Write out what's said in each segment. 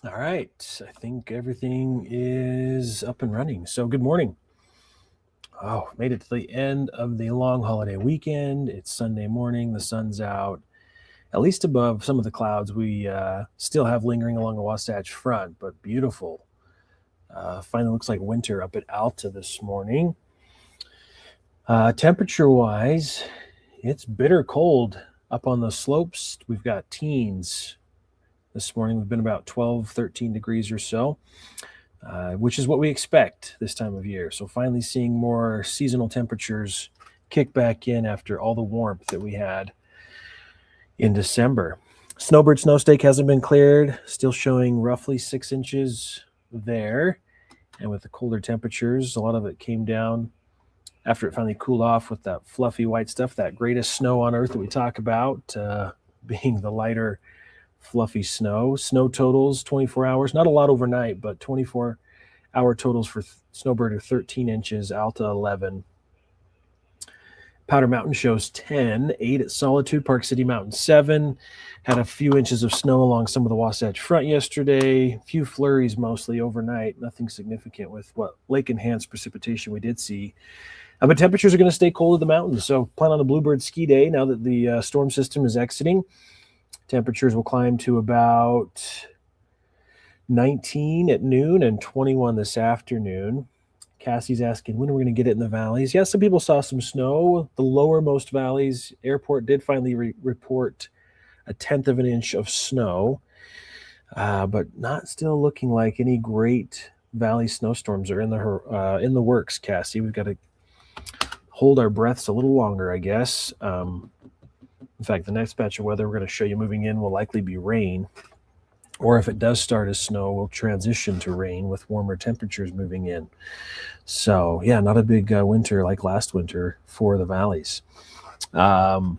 All right. I think everything is up and running. So, good morning. Oh, made it to the end of the long holiday weekend. It's Sunday morning. The sun's out, at least above some of the clouds we still have lingering along the Wasatch Front, but beautiful. Finally looks like winter up at Alta this morning. Temperature wise, it's bitter cold up on the slopes. We've got teens this morning. We've been about 12, 13 degrees or so. Which is what we expect this time of year. So finally seeing more seasonal temperatures kick back in after all the warmth that we had in December. Snowbird snowstake hasn't been cleared, still showing roughly 6 inches there. And with the colder temperatures, a lot of it came down after it finally cooled off with that fluffy white stuff, that greatest snow on earth that we talk about, being the lighter fluffy snow. Snow totals 24 hours, not a lot overnight, but 24-hour totals for Snowbird are 13 inches, Alta 11. Powder Mountain shows 10, 8 at Solitude, Park City Mountain 7. Had a few inches of snow along some of the Wasatch Front yesterday. A few flurries mostly overnight, nothing significant with what lake-enhanced precipitation we did see. But temperatures are going to stay cold at the mountains, so plan on a Bluebird ski day now that the storm system is exiting. Temperatures will climb to about 19 at noon and 21 this afternoon. Cassie's asking, when are we going to get it in the valleys? Yeah, some people saw some snow. The lowermost valleys, airport did finally report a tenth of an inch of snow, but not still looking like any great valley snowstorms are in the works, Cassie. We've got to hold our breaths a little longer, I guess. In fact, the next batch of weather we're going to show you moving in will likely be rain. Or if it does start as snow, we'll transition to rain with warmer temperatures moving in. So, yeah, not a big winter like last winter for the valleys. -2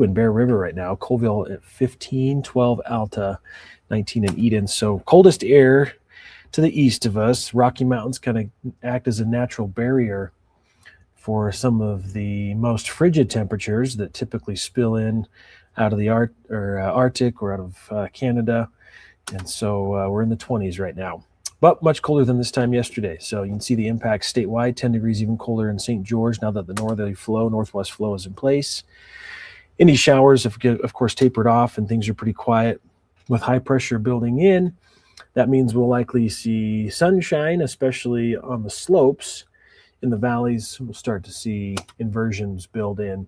in Bear River right now. Colville at 15, 12 Alta, 19 in Eden. So coldest air to the east of us. Rocky Mountains kind of act as a natural barrier for some of the most frigid temperatures that typically spill in out of the Arctic or out of Canada. And so we're in the 20s right now, but much colder than this time yesterday. So you can see the impact statewide, 10 degrees even colder in St. George now that the northwest flow is in place. Any showers have, of course, tapered off and things are pretty quiet. With high pressure building in, that means we'll likely see sunshine, especially on the slopes. In the valleys, we'll start to see inversions build in.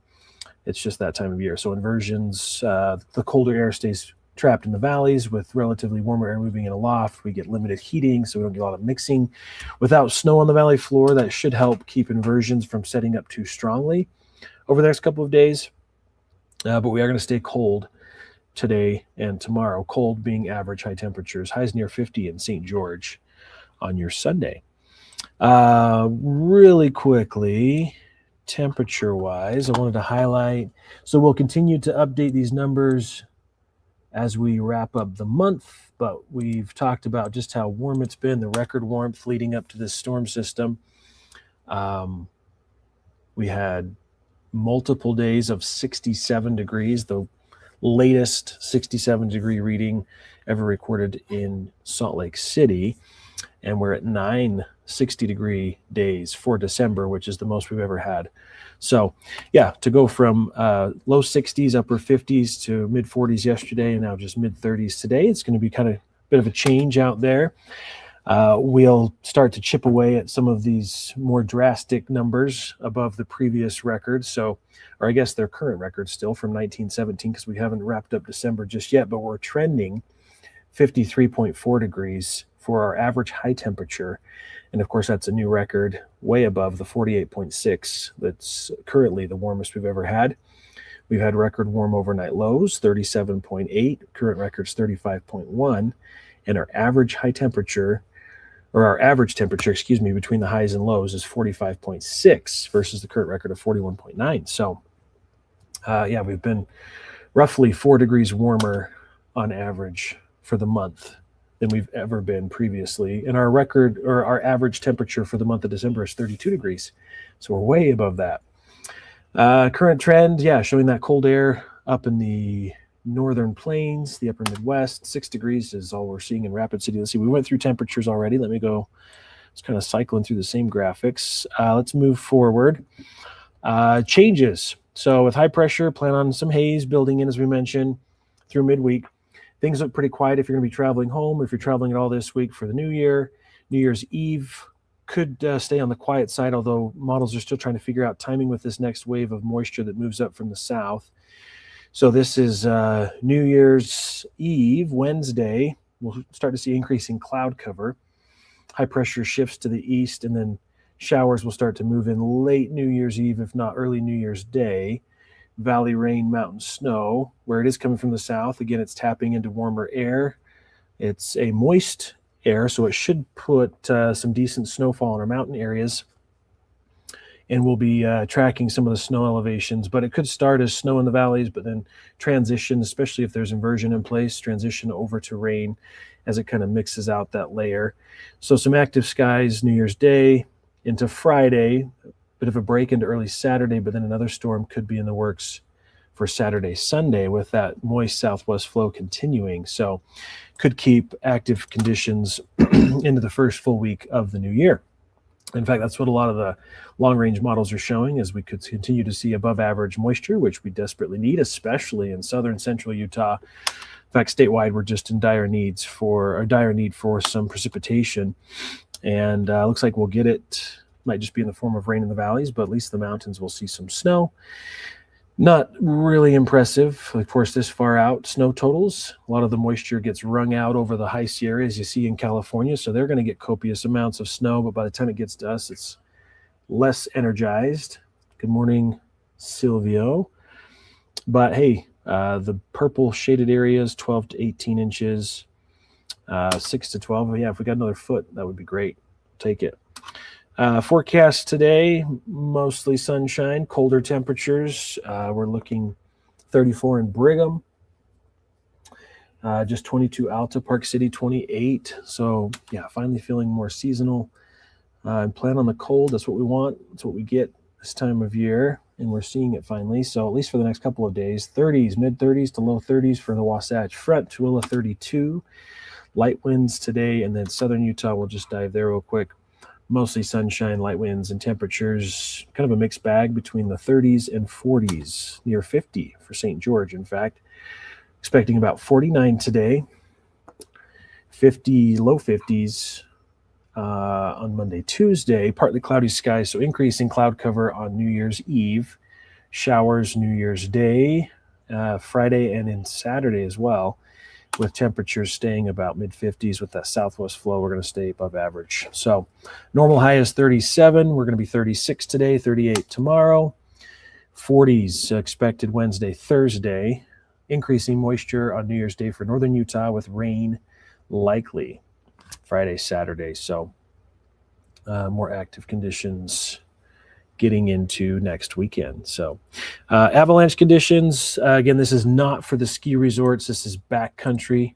It's just that time of year. So inversions, the colder air stays trapped in the valleys with relatively warmer air moving in aloft. We get limited heating, so we don't get a lot of mixing. Without snow on the valley floor, that should help keep inversions from setting up too strongly over the next couple of days. But we are going to stay cold today and tomorrow. Cold being average high temperatures. Highs near 50 in St. George on your Sunday. Really quickly, temperature-wise, I wanted to highlight. So we'll continue to update these numbers as we wrap up the month, but we've talked about just how warm it's been, the record warmth leading up to this storm system. We had multiple days of 67 degrees, the latest 67-degree reading ever recorded in Salt Lake City. And we're at 9 60-degree days for December, which is the most we've ever had. So, yeah, to go from low 60s, upper 50s to mid 40s yesterday, and now just mid 30s today, it's going to be kind of a bit of a change out there. We'll start to chip away at some of these more drastic numbers above the previous records. So, or I guess their current record still from 1917, because we haven't wrapped up December just yet, but we're trending 53.4 degrees for our average high temperature. And of course, that's a new record way above the 48.6 that's currently the warmest we've ever had. We've had record warm overnight lows, 37.8, current record's 35.1, and our average temperature, between the highs and lows is 45.6 versus the current record of 41.9. So, yeah, we've been roughly 4 degrees warmer on average for the month than we've ever been previously. And our average temperature for the month of December is 32 degrees. So we're way above that. Current trend, yeah, showing that cold air up in the northern plains, the upper Midwest. 6 degrees is all we're seeing in Rapid City. Let's see, we went through temperatures already. Let me go. It's kind of cycling through the same graphics. Let's move forward. Changes. So with high pressure, plan on some haze building in, as we mentioned, through midweek. Things look pretty quiet if you're going to be traveling home. If you're traveling at all this week for the New Year, New Year's Eve could stay on the quiet side, although models are still trying to figure out timing with this next wave of moisture that moves up from the south. So this is New Year's Eve, Wednesday. We'll start to see increasing cloud cover. High pressure shifts to the east, and then showers will start to move in late New Year's Eve, if not early New Year's Day. Valley rain, mountain snow, where it is coming from the south. Again, it's tapping into warmer air. It's a moist air, so it should put some decent snowfall in our mountain areas. And we'll be tracking some of the snow elevations, but it could start as snow in the valleys, but then transition, especially if there's inversion in place, transition over to rain as it kind of mixes out that layer. So some active skies New Year's Day into Friday, bit of a break into early Saturday, but then another storm could be in the works for Saturday, Sunday, with that moist southwest flow continuing. So could keep active conditions into the first full week of the new year. In fact, that's what a lot of the long-range models are showing, as we could continue to see above average moisture, which we desperately need, especially in southern central Utah. In fact, statewide, we're just in dire need for some precipitation. And looks like we'll get it. Might just be in the form of rain in the valleys, but at least the mountains will see some snow. Not really impressive, of course, this far out snow totals. A lot of the moisture gets wrung out over the high Sierra, as you see in California, so they're going to get copious amounts of snow, but by the time it gets to us, it's less energized. Good morning, Silvio. But hey, the purple shaded areas, 12 to 18 inches, 6 to 12. Yeah, if we got another foot, that would be great. Take it. Forecast today, mostly sunshine, colder temperatures. We're looking 34 in Brigham, just 22 Alta, Park City 28. So yeah, finally feeling more seasonal. And plan on the cold. That's what we want. That's what we get this time of year, and we're seeing it finally. So at least for the next couple of days, 30s, mid 30s to low 30s for the Wasatch Front, Tooele 32. Light winds today, and then southern Utah, we'll just dive there real quick. Mostly sunshine, light winds, and temperatures, kind of a mixed bag between the 30s and 40s, near 50 for St. George, in fact. Expecting about 49 today, 50, low 50s on Monday, Tuesday, partly cloudy skies, so increasing cloud cover on New Year's Eve, showers New Year's Day, Friday, and in Saturday as well, with temperatures staying about mid-50s. With that southwest flow, we're going to stay above average. So normal high is 37. We're going to be 36 today, 38 tomorrow. 40s expected Wednesday, Thursday. Increasing moisture on New Year's Day for northern Utah, with rain likely Friday, Saturday. So more active conditions getting into next weekend. So avalanche conditions, again, this is not for the ski resorts. This is backcountry.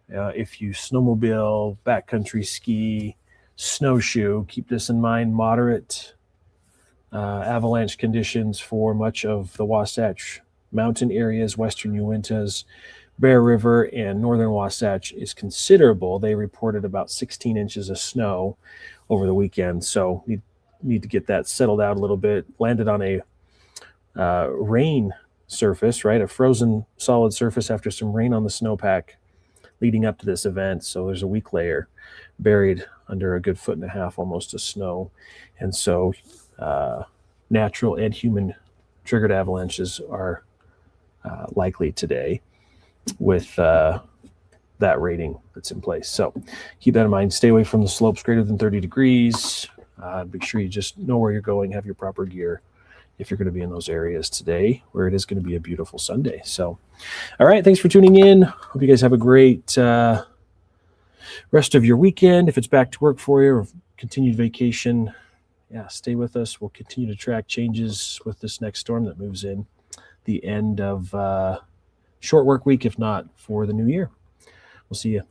If you snowmobile, backcountry ski, snowshoe, keep this in mind. Moderate avalanche conditions for much of the Wasatch Mountain areas, western Uintas, Bear River, and northern Wasatch is considerable. They reported about 16 inches of snow over the weekend. So need to get that settled out a little bit. Landed on a rain surface, right? A frozen solid surface after some rain on the snowpack leading up to this event. So there's a weak layer buried under a good 1.5 feet almost of snow. And so natural and human triggered avalanches are likely today with that rating that's in place. So keep that in mind. Stay away from the slopes greater than 30 degrees. Make sure you just know where you're going, have your proper gear if you're going to be in those areas today, where it is going to be a beautiful Sunday. So, all right, thanks for tuning in. Hope you guys have a great rest of your weekend. If it's back to work for you or continued vacation, yeah, stay with us. We'll continue to track changes with this next storm that moves in the end of short work week, if not for the new year. We'll see you.